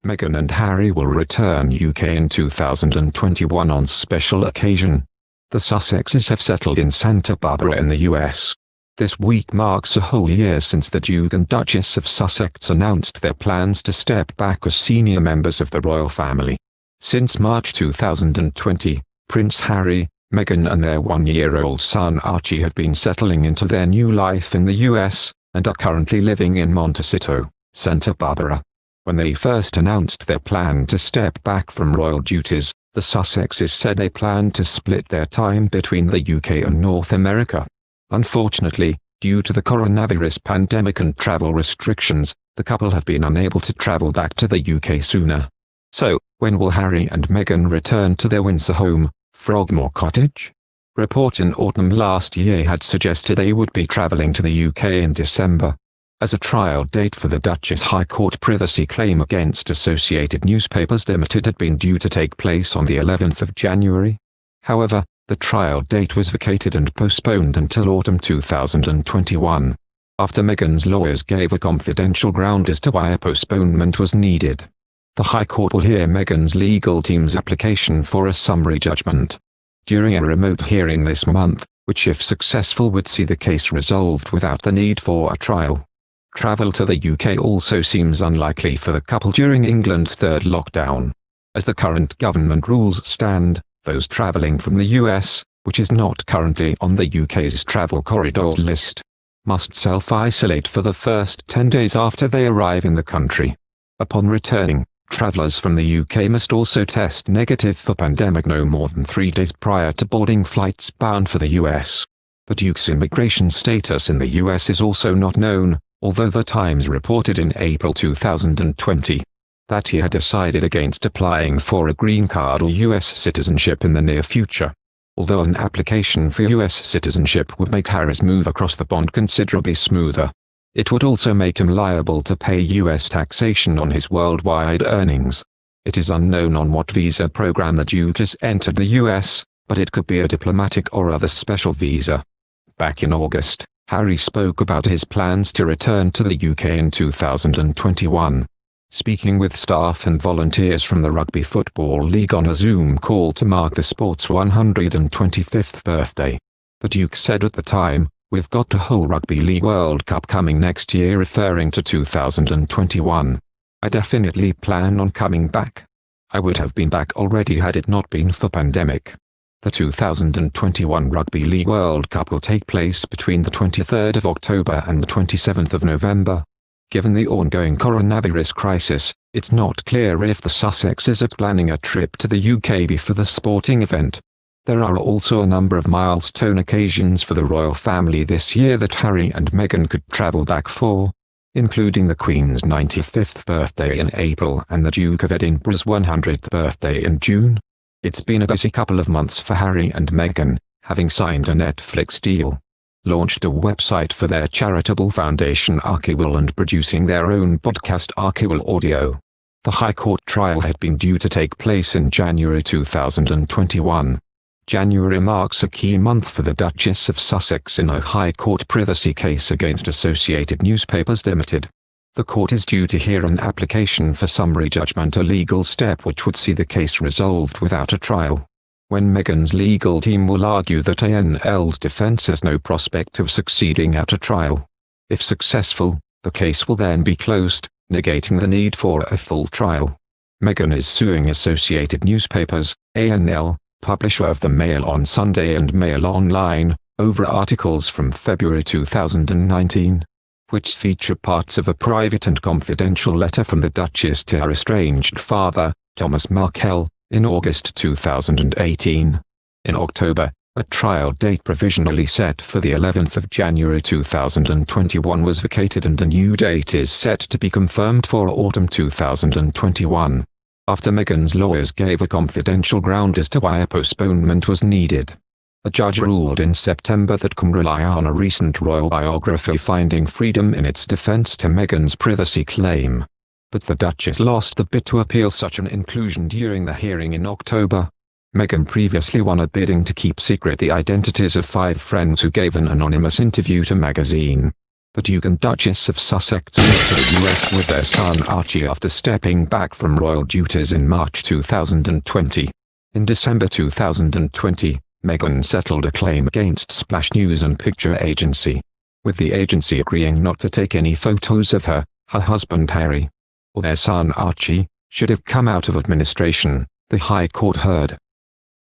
Meghan and Harry will return UK in 2021 on special occasion. The Sussexes have settled in Santa Barbara in the US. This week marks a whole year since the Duke and Duchess of Sussex announced their plans to step back as senior members of the royal family. Since March 2020, Prince Harry, Meghan and their one-year-old son Archie have been settling into their new life in the US, and are currently living in Montecito, Santa Barbara. When they first announced their plan to step back from royal duties, the Sussexes said they planned to split their time between the UK and North America. Unfortunately, due to the coronavirus pandemic and travel restrictions, the couple have been unable to travel back to the UK sooner. So, when will Harry and Meghan return to their Windsor home, Frogmore Cottage? Reports in autumn last year had suggested they would be travelling to the UK in December, as a trial date for the Duchess High Court privacy claim against Associated Newspapers Limited had been due to take place on the 11th of January. However, the trial date was vacated and postponed until autumn 2021, after Meghan's lawyers gave a confidential ground as to why a postponement was needed. The High Court will hear Meghan's legal team's application for a summary judgment during a remote hearing this month, which if successful would see the case resolved without the need for a trial. Travel to the UK also seems unlikely for the couple during England's third lockdown. As the current government rules stand, those travelling from the US, which is not currently on the UK's travel corridors list, must self-isolate for the first 10 days after they arrive in the country. Upon returning, travellers from the UK must also test negative for pandemic no more than 3 days prior to boarding flights bound for the US. The Duke's immigration status in the US is also not known, although the Times reported in April 2020 that he had decided against applying for a green card or US citizenship in the near future. Although an application for US citizenship would make Harry's move across the pond considerably smoother, it would also make him liable to pay US taxation on his worldwide earnings. It is unknown on what visa program the Duke has entered the US, but it could be a diplomatic or other special visa. Back in August, Harry spoke about his plans to return to the UK in 2021. Speaking with staff and volunteers from the Rugby Football League on a Zoom call to mark the sport's 125th birthday. The Duke said at the time, "We've got a whole Rugby League World Cup coming next year," referring to 2021. "I definitely plan on coming back. I would have been back already had it not been for pandemic." The 2021 Rugby League World Cup will take place between the 23rd of October and the 27th of November. Given the ongoing coronavirus crisis, it's not clear if the Sussexes are planning a trip to the UK for the sporting event. There are also a number of milestone occasions for the royal family this year that Harry and Meghan could travel back for, including the Queen's 95th birthday in April and the Duke of Edinburgh's 100th birthday in June. It's been a busy couple of months for Harry and Meghan, having signed a Netflix deal, launched a website for their charitable foundation Archival and producing their own podcast Archival Audio. The High Court trial had been due to take place in January 2021. January marks a key month for the Duchess of Sussex in a High Court privacy case against Associated Newspapers Limited. The court is due to hear an application for summary judgment, a legal step which would see the case resolved without a trial. When Meghan's legal team will argue that ANL's defense has no prospect of succeeding at a trial. If successful, the case will then be closed, negating the need for a full trial. Meghan is suing Associated Newspapers, ANL, publisher of the Mail on Sunday and Mail Online, over articles from February 2019, which feature parts of a private and confidential letter from the Duchess to her estranged father, Thomas Markle, in August 2018. In October, a trial date provisionally set for the 11th of January 2021 was vacated and a new date is set to be confirmed for autumn 2021, after Meghan's lawyers gave a confidential ground as to why a postponement was needed. A judge ruled in September that can rely on a recent royal biography finding freedom in its defense to Meghan's privacy claim. But the Duchess lost the bid to appeal such an inclusion during the hearing in October. Meghan previously won a bidding to keep secret the identities of 5 friends who gave an anonymous interview to magazine The Duke and Duchess of Sussex moved to the US with their son Archie after stepping back from royal duties in March 2020. In December 2020, Meghan settled a claim against Splash News and Picture Agency, with the agency agreeing not to take any photos of her husband Harry, or their son Archie, should have come out of administration, the High Court heard.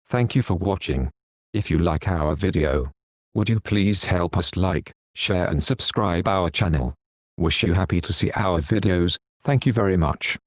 Thank you for watching. If you like our video, would you please help us like, share and subscribe our channel. Wish you happy to see our videos. Thank you very much.